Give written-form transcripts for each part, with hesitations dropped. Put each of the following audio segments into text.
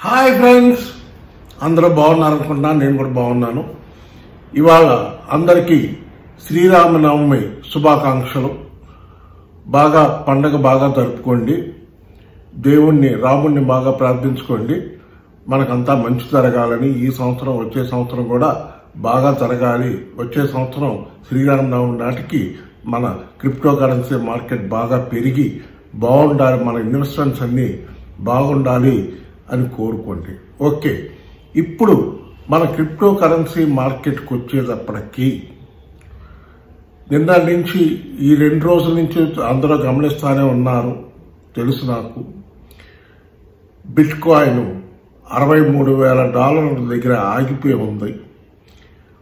Hi friends, అందరూ బాగున్నారు అనుకుంటున్నాను. నేను కూడా బాగున్నాను. ఇవాళ అందరికీ శ్రీరామనవమి శుభాకాంక్షలు. పండగ బాగా జరుపుకోండి. దేవుణ్ణి రాముణ్ణి బాగా ప్రార్థించుకోండి. మనకంతా మంచి జరగాలని, ఈ సంవత్సరం వచ్చే సంవత్సరం కూడా బాగా జరగాలి. వచ్చే సంవత్సరం శ్రీరామనవమి నాటికి మన క్రిప్టో కరెన్సీ మార్కెట్ బాగా పెరిగి బాగుండాలి, మన ఇన్వెస్ట్మెంట్స్ అన్ని బాగుండాలి అని కోరుకోండి. ఓకే, ఇప్పుడు మన క్రిప్టో కరెన్సీ మార్కెట్కి వచ్చేటప్పటికి నిన్న నుంచి ఈ 2 రోజుల నుంచి అందరూ గమనిస్తూనే ఉన్నారు, తెలుసు నాకు. బిట్ కాయిన్ $63,000 దగ్గర ఆగిపోయి ఉంది.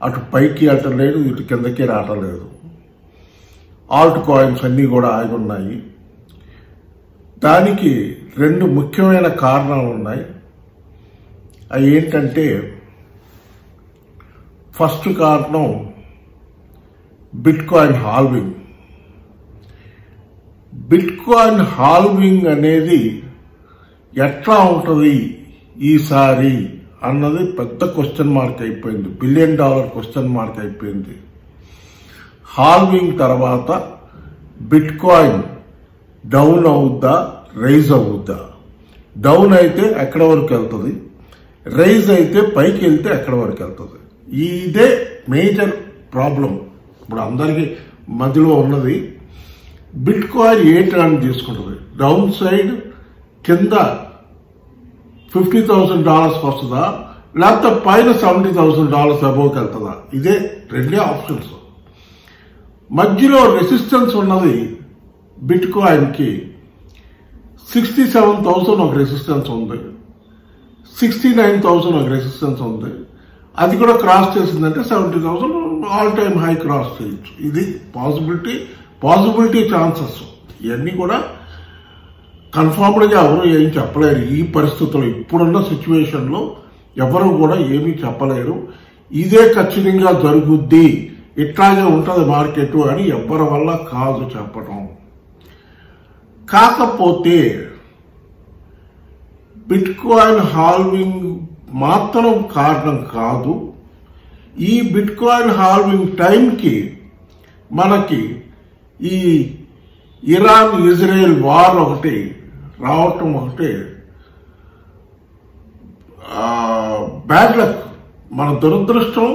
అటు పైకి అటలేదు, ఇటు కిందకి రావట్లేదు. ఆల్ట్ కాయిన్స్ అన్నీ కూడా ఆగి ఉన్నాయి. దానికి 2 ముఖ్యమైన కారణాలు ఉన్నాయి. అవి ఏంటంటే, ఫస్ట్ కారణం bit coin halving. Bit coin halving అనేది ఎట్లా ఉంటుంది ఈసారి అన్నది పెద్ద క్వశ్చన్ మార్క్ అయిపోయింది. $1 బిలియన్ క్వశ్చన్ మార్క్ అయిపోయింది. హాల్వింగ్ తర్వాత బిట్ కాయిన్ డౌన్ అవుద్దా, రైజ్ అవుద్దా? డౌన్ అయితే ఎక్కడ వరకు వెళ్తుంది, రైజ్ అయితే పైకి వెళ్తే ఎక్కడ వరకు వెళ్తుంది? ఇదే మేజర్ ప్రాబ్లం ఇప్పుడు అందరికీ మధ్యలో ఉన్నది. బిట్ కాయిన్ ఏ టర్న్ తీసుకుంటుంది? డౌన్ సైడ్ కింద $50,000 వస్తుందా, లేకపోతే పైన $70,000 అబోవ్కి వెళ్తుందా? ఇదే 2 ఆప్షన్స్. మధ్యలో రెసిస్టెన్స్ ఉన్నది బిట్ కాయిన్కి 67,000 ఒక రెసిస్టెన్స్ ఉంది, 69,000 ఒక రెసిస్టెన్స్ ఉంది. అది కూడా క్రాస్ చేసిందంటే 70,000 ఆల్ టైమ్ హై క్రాస్ చేయొచ్చు. ఇది పాసిబిలిటీ ఛాన్సెస్. ఇవన్నీ కూడా కన్ఫర్మ్డ్గా ఎవరు ఏం చెప్పలేరు ఈ పరిస్థితుల్లో. ఇప్పుడున్న సిచ్యువేషన్లో ఎవరు కూడా ఏమీ చెప్పలేరు. ఇదే ఖచ్చితంగా జరుగుద్ది, ఇట్లాగే ఉంటుంది మార్కెట్ అని ఎవరి వల్ల కాదు చెప్పడం. కాకపోతే బిట్ కాయిన్ హాల్వింగ్ మాత్రం కారణం కాదు. ఈ బిట్ కాయిన్ హాల్వింగ్ టైంకి మనకి ఈ ఇరాన్ ఇజ్రాయెల్ వార్ ఒకటి రావటం ఒకటి బ్యాడ్ లక్, మన దురదృష్టం.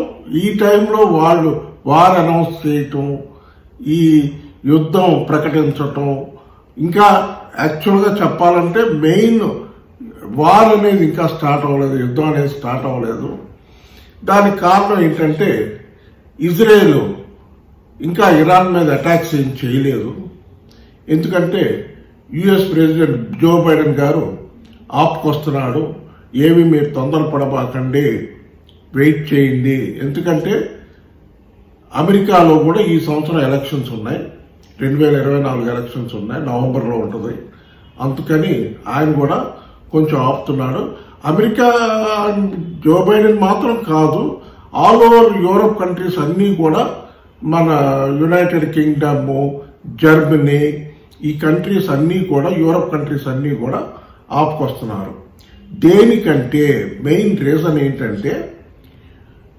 ఈ టైంలో వాళ్ళు వార్ అనౌన్స్ చేయటం, ఈ యుద్ధం ప్రకటించటం, ఇంకా యాక్చువల్గా చెప్పాలంటే మెయిన్ వార్ అనేది ఇంకా స్టార్ట్ అవ్వలేదు, యుద్ధం అనేది స్టార్ట్ అవ్వలేదు. దానికి కారణం ఏంటంటే, ఇజ్రాయెల్ ఇంకా ఇరాన్ మీద అటాక్స్ ఏం చేయలేదు. ఎందుకంటే యుఎస్ ప్రెసిడెంట్ జో బైడెన్ గారు ఆపుకొస్తున్నాడు, ఏమి మీరు తొందరపడబాకండి, వెయిట్ చేయండి. ఎందుకంటే అమెరికాలో కూడా ఈ సంవత్సరం ఎలక్షన్స్ ఉన్నాయి, 2024 ఎలక్షన్స్ ఉన్నాయి, నవంబర్లో ఉంటుంది. అందుకని ఆయన కూడా కొంచెం ఆపుతున్నాడు. అమెరికా జో బైడెన్ మాత్రం కాదు, ఆల్ ఓవర్ యూరోప్ కంట్రీస్ అన్నీ కూడా, మన యునైటెడ్ కింగ్డమ్, జర్మనీ, ఈ కంట్రీస్ అన్నీ కూడా, యూరోప్ కంట్రీస్ అన్నీ కూడా ఆపుకొస్తున్నారు. దేనికంటే మెయిన్ రీజన్ ఏంటంటే,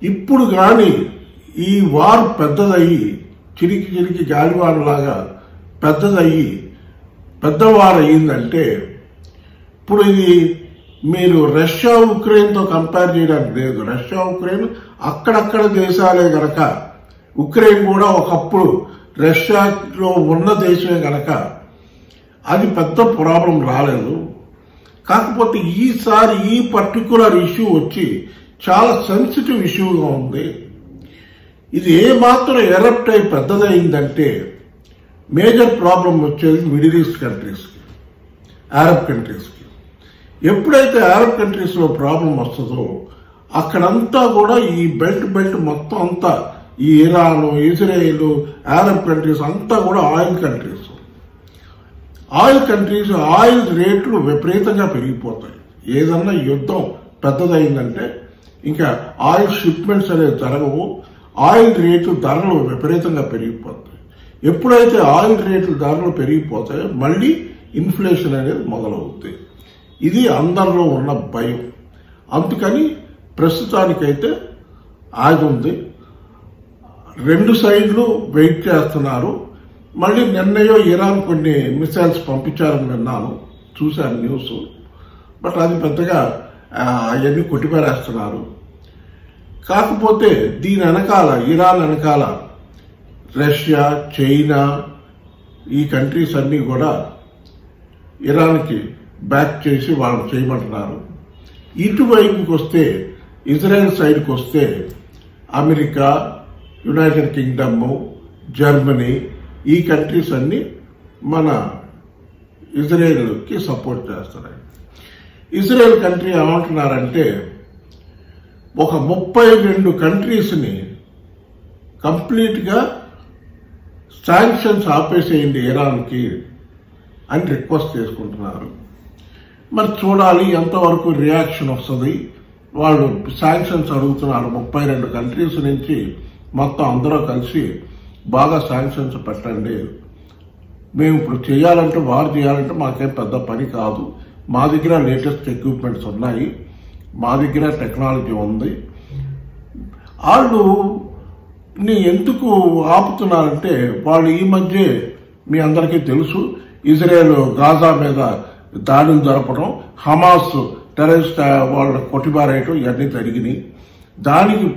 ఇప్పుడు కానీ ఈ వార్ పెద్దదయ్యి, చిరికి గాలివానలాగా పెద్దవారు అయ్యిందంటే, ఇప్పుడు ఇది మీరు రష్యా ఉక్రెయిన్తో కంపేర్ చేయడానికి లేదు. రష్యా ఉక్రెయిన్ అక్కడక్కడ దేశాలే గనక, ఉక్రెయిన్ కూడా ఒకప్పుడు రష్యాలో ఉన్న దేశమే గనక అది పెద్ద ప్రాబ్లం రాలేదు. కాకపోతే ఈసారి ఈ పర్టికులర్ ఇష్యూ వచ్చి చాలా సెన్సిటివ్ ఇష్యూగా ఉంది. ఇది ఏమాత్రం ఎరప్ట్ అయి పెద్దదైందంటే మేజర్ ప్రాబ్లం వచ్చేది మిడిల్ ఈస్ట్ కంట్రీస్కి, అరబ్ కంట్రీస్కి. ఎప్పుడైతే అరబ్ కంట్రీస్లో ప్రాబ్లం వస్తుందో అక్కడంతా కూడా ఈ బెల్ట్ మొత్తం అంతా, ఈ ఇరాన్, ఇజ్రాయెల్, అరబ్ కంట్రీస్ అంతా కూడా ఆయిల్ కంట్రీస్. ఆయిల్ రేట్లు విపరీతంగా పెరిగిపోతాయి. ఏదన్నా యుద్ధం పెద్దదైందంటే ఇంకా ఆయిల్ షిప్మెంట్స్ అనేవి జరగవు, ఆయిల్ రేట్లు ధరలు విపరీతంగా పెరిగిపోతాయి. ఎప్పుడైతే ఆయిల్ రేట్లు ధరలు పెరిగిపోతాయో మళ్ళీ ఇన్ఫ్లేషన్ అనేది మొదలవుతుంది. ఇది అందరిలో ఉన్న భయం. అందుకని ప్రస్తుతానికైతే ఆగి ఉంది. రెండు సైడ్లు వెయిట్ చేస్తున్నారు. మళ్ళీ నిన్నయో ఇరాన్ కొన్ని మిసైల్స్ పంపించారని విన్నాను, చూశాను న్యూస్. బట్ అది పెద్దగా అవన్నీ కొట్టిపారేస్తున్నారు. కాకపోతే దీని వెనకాల, ఇరాన్ వెనకాల రష్యా, చైనా, ఈ కంట్రీస్ అన్నీ కూడా ఇరాన్కి బ్యాక్ చేసి వాళ్ళు చేయమంటున్నారు. ఇటువైపుకి వస్తే, ఇజ్రాయెల్ సైడ్కి వస్తే అమెరికా, యునైటెడ్ కింగ్డమ్, జర్మనీ, ఈ కంట్రీస్ అన్ని మన ఇజ్రాయెల్కి సపోర్ట్ చేస్తున్నాయి. ఇజ్రాయెల్ కంట్రీ ఏమంటున్నారంటే ఒక 32 కంట్రీస్ని కంప్లీట్గా శాంక్షన్స్ ఆపేసేయండి ఇరాన్కి అని రిక్వెస్ట్ చేసుకుంటున్నారు. మరి చూడాలి ఎంతవరకు రియాక్షన్ వస్తుంది. వాళ్ళు శాంక్షన్స్ అడుగుతున్నారు 32 కంట్రీస్ నుంచి. మొత్తం అందరూ కలిసి బాగా శాంక్షన్స్ పెట్టండి, మేము ఇప్పుడు చేయాలంటే, వారు చేయాలంటే మాకేం పెద్ద పని కాదు, మా దగ్గర లేటెస్ట్ ఎక్విప్మెంట్స్ ఉన్నాయి, మా దగ్గర టెక్నాలజీ ఉంది. వాళ్ళు ఎందుకు ఆపుతున్నారంటే వాళ్ళు ఈ మధ్య మీ అందరికీ తెలుసు, ఇజ్రాయెల్ గాజా మీద దాడులు జరపడం, హమాస్ టెర్రరిస్ట్ వాళ్ళ కొట్టిబారేయటం ఇవన్నీ జరిగినాయి. దానికి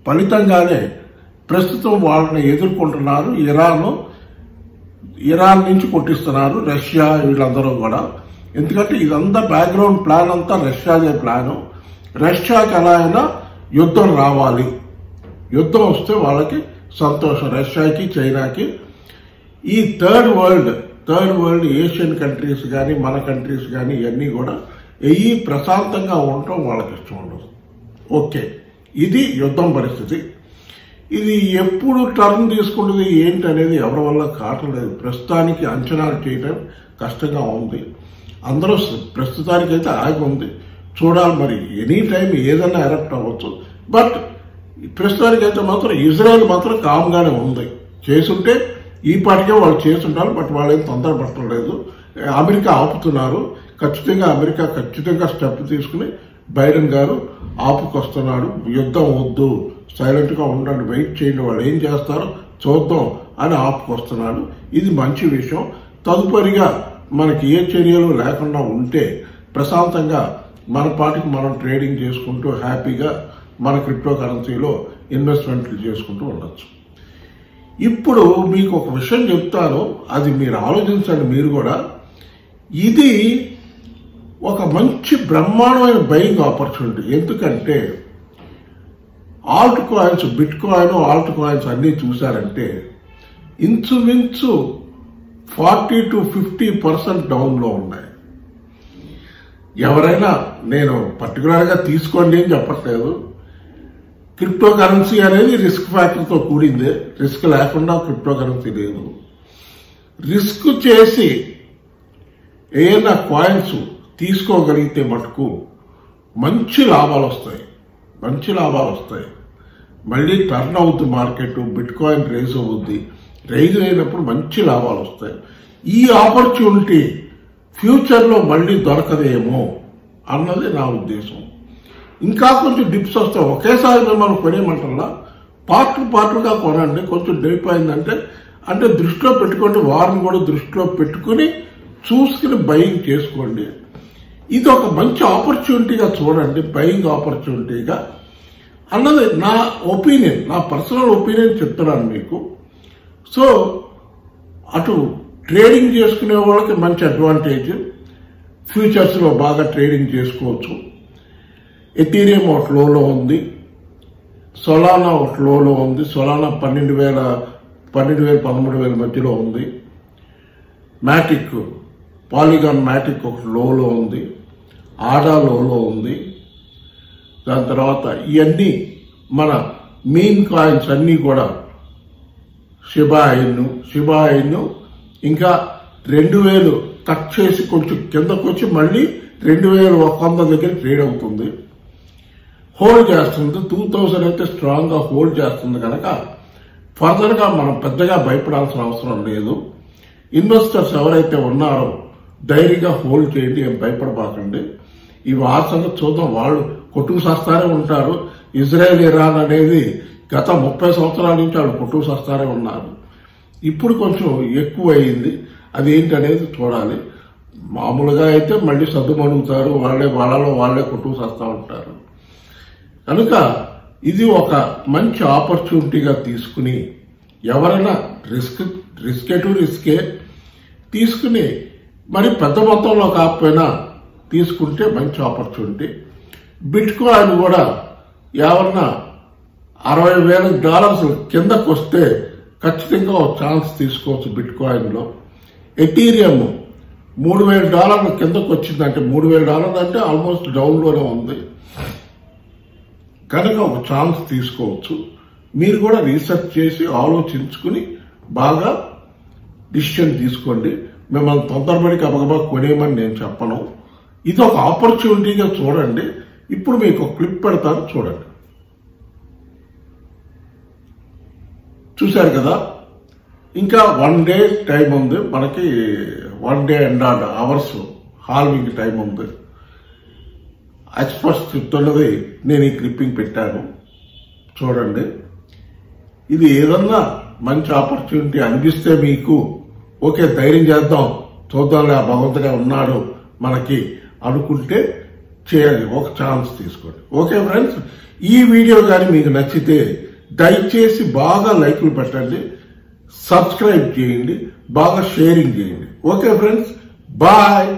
ఫలితంగానే ప్రస్తుతం వాళ్ళని ఎదుర్కొంటున్నారు. ఇరాన్ నుంచి కొట్టిస్తున్నారు, రష్యా, వీళ్ళందరూ కూడా. ఎందుకంటే ఇదంతా బ్యాక్గ్రౌండ్ ప్లాన్ అంతా రష్యాదే ప్లాను. రష్యాకి ఎలా అయినా యుద్ధం రావాలి, యుద్ధం వస్తే వాళ్ళకి సంతోషం, రష్యాకి, చైనాకి. ఈ థర్డ్ వరల్డ్ ఏషియన్ కంట్రీస్ కానీ, మన కంట్రీస్ కానీ, ఇవన్నీ కూడా ప్రశాంతంగా ఉండటం వాళ్ళకి ఇష్టం ఉండదు. ఓకే, ఇది యుద్ధం పరిస్థితి. ఇది ఎప్పుడు టర్న్ తీసుకుంటుంది ఏంటి అనేది ఎవరి వల్ల కావట్లేదు. ప్రస్తుతానికి అంచనాలు చేయడం కష్టంగా ఉంది. అందరూ ప్రస్తుతానికైతే ఆగి ఉంది, చూడాలి. మరి ఎనీ టైం ఏదైనా ఎరప్ట్ అవ్వచ్చు. బట్ ప్రస్తుతానికైతే మాత్రం ఇజ్రాయెల్ మాత్రం కామ్గానే ఉంది. చేసుంటే ఈ పాటికే వాళ్ళు చేస్తుంటారు. బట్ వాళ్ళు ఏం తొందరపడటం లేదు. అమెరికా ఆపుతున్నారు. అమెరికా ఖచ్చితంగా స్టెప్ తీసుకుని బైడెన్ గారు ఆపుకొస్తున్నాడు. యుద్ధం వద్దు, సైలెంట్ గా ఉండండి, వెయిట్ చేయండి, వాళ్ళు ఏం చేస్తారో చూద్దాం అని ఆపుకొస్తున్నాడు. ఇది మంచి విషయం. తదుపరిగా మనకి ఏ చర్యలు లేకుండా ఉంటే ప్రశాంతంగా మన పాటికి మనం ట్రేడింగ్ చేసుకుంటూ హ్యాపీగా మన క్రిప్టో కరెన్సీలో ఇన్వెస్ట్మెంట్లు చేసుకుంటూ ఉండొచ్చు. ఇప్పుడు మీకు ఒక విషయం చెప్తాను, అది మీరు ఆలోచించండి. మీరు కూడా ఇది ఒక మంచి బ్రహ్మాండమైన బయింగ్ ఆపర్చునిటీ. ఎందుకంటే Alt coins, bit coin, Alt coins అన్నీ చూశారంటే ఇంచుమించు 40 to 50% డౌన్లో ఉన్నాయి. ఎవరైనా, నేను పర్టికులర్గా తీసుకోండి అని చెప్పట్లేదు. క్రిప్టో కరెన్సీ అనేది రిస్క్ ఫ్యాక్టర్తో కూడిందే. రిస్క్ లేకుండా క్రిప్టో కరెన్సీ లేదు. రిస్క్ చేసి ఏదైనా కాయిన్స్ తీసుకోగలిగితే మటుకు మంచి లాభాలు వస్తాయి. మళ్ళీ టర్న్ అవుతుంది మార్కెట్, బిట్ కాయిన్ రైజ్ అవుద్ది. రైజ్ అయినప్పుడు మంచి లాభాలు వస్తాయి. ఈ ఆపర్చునిటీ ఫ్యూచర్లో మళ్ళీ దొరకదేమో అన్నది నా ఉద్దేశం. ఇంకా కొంచెం డిప్స్ వస్తాయి. ఒకేసారి మిమ్మల్ని కొనేమంటల్లా, పార్ట్లుగా కొనండి. కొంచెం డిప్ అయిందంటే దృష్టిలో పెట్టుకోండి, వారిని కూడా దృష్టిలో పెట్టుకుని చూసుకుని బయింగ్ చేసుకోండి. ఇది ఒక మంచి ఆపర్చునిటీగా చూడండి, బయింగ్ ఆపర్చునిటీగా అన్నది నా ఒపీనియన్, నా పర్సనల్ ఒపీనియన్ చెప్తున్నాను మీకు. సో అటు ట్రేడింగ్ చేసుకునే వాళ్ళకి మంచి అడ్వాంటేజ్, ఫ్యూచర్స్లో బాగా ట్రేడింగ్ చేసుకోవచ్చు. ఎథీరియం ఒక లోలో ఉంది, సొలానా ఒక లోలో ఉంది. సొలానా 12,000-13,000 మధ్యలో ఉంది. మ్యాటిక్, పాలిగాన్ మ్యాటిక్ ఒక లోలో ఉంది. ఆడా లోలో ఉంది. దాని తర్వాత ఇవన్నీ మన మెయిన్ కాయిన్స్ అన్నీ కూడా షిబా ఇన్ను ఇంకా 2,000 కట్ చేసి కొంచెం కిందకు వచ్చి మళ్ళీ 2,100 దగ్గర ట్రేడ్ అవుతుంది. హోల్డ్ చేస్తుంది. 2,000 అయితే స్ట్రాంగ్ గా హోల్డ్ చేస్తుంది కనుక ఫర్దర్ గా మనం పెద్దగా భయపడాల్సిన అవసరం లేదు. ఇన్వెస్టర్స్ ఎవరైతే ఉన్నారో ధైర్యంగా హోల్డ్ చేయండి, ఏం భయపడబాకండి. ఈ వార్ సంగతి చూద్దాం. వాళ్ళు కొట్టుకు సస్తానే ఉంటారు. ఇజ్రాయెల్ ఇరాన్ అనేది గత 30 సంవత్సరాల నుంచి వాళ్ళు కొట్టుకు సస్తానే ఉన్నారు. ఇప్పుడు కొంచెం ఎక్కువ అయింది. అదేంటనేది చూడాలి. మామూలుగా అయితే మళ్ళీ సర్దుమణుగుతారు, వాళ్ళలో వాళ్ళే కొట్టుకు సస్తా ఉంటారు. కనుక ఇది ఒక మంచి ఆపర్చునిటీగా తీసుకుని ఎవరైనా రిస్కే తీసుకుని మరి పెద్ద మొత్తంలో కాకపోయినా తీసుకుంటే మంచి ఆపర్చునిటీ. బిట్ కాయిన్ కూడా ఎవరన్నా $60,000 కిందకు వస్తే ఖచ్చితంగా ఒక ఛాన్స్ తీసుకోవచ్చు బిట్ కాయిన్ లో. ఎథీరియం $3,000 కిందకు వచ్చిందంటే $3,000 అంటే ఆల్మోస్ట్ డౌన్ లోనే ఉంది. కనుక ఒక ఛాన్స్ తీసుకోవచ్చు. మీరు కూడా రీసెర్చ్ చేసి ఆలోచించుకుని బాగా డిసిషన్ తీసుకోండి. మిమ్మల్ని తొందరపడి గబగబా కొనేయమని నేను చెప్పను. ఇది ఒక ఆపర్చునిటీగా చూడండి. ఇప్పుడు మీకు ఒక క్లిప్ పెడతాను, చూడండి. చూశారు కదా, ఇంకా 1 డే టైం ఉంది మనకి. 1 day and hours halving time ఉంది. ఎక్స్పర్ట్స్ చెప్తున్నది నేను ఈ క్లిప్పింగ్ పెట్టాను, చూడండి. ఇది ఏదన్నా మంచి ఆపర్చునిటీ అనిపిస్తే మీకు ఓకే, ధైర్యం చేద్దాం, చూద్దాంలే, ఆ భగవంతుడే ఉన్నాడు మనకి అనుకుంటే చేయాలి, ఒక ఛాన్స్ తీసుకోండి. ఓకే ఫ్రెండ్స్, ఈ వీడియో కానీ మీకు నచ్చితే దయచేసి బాగా లైక్లు పెట్టండి, సబ్స్క్రైబ్ చేయండి, బాగా షేరింగ్ చేయండి. Okay friends, bye.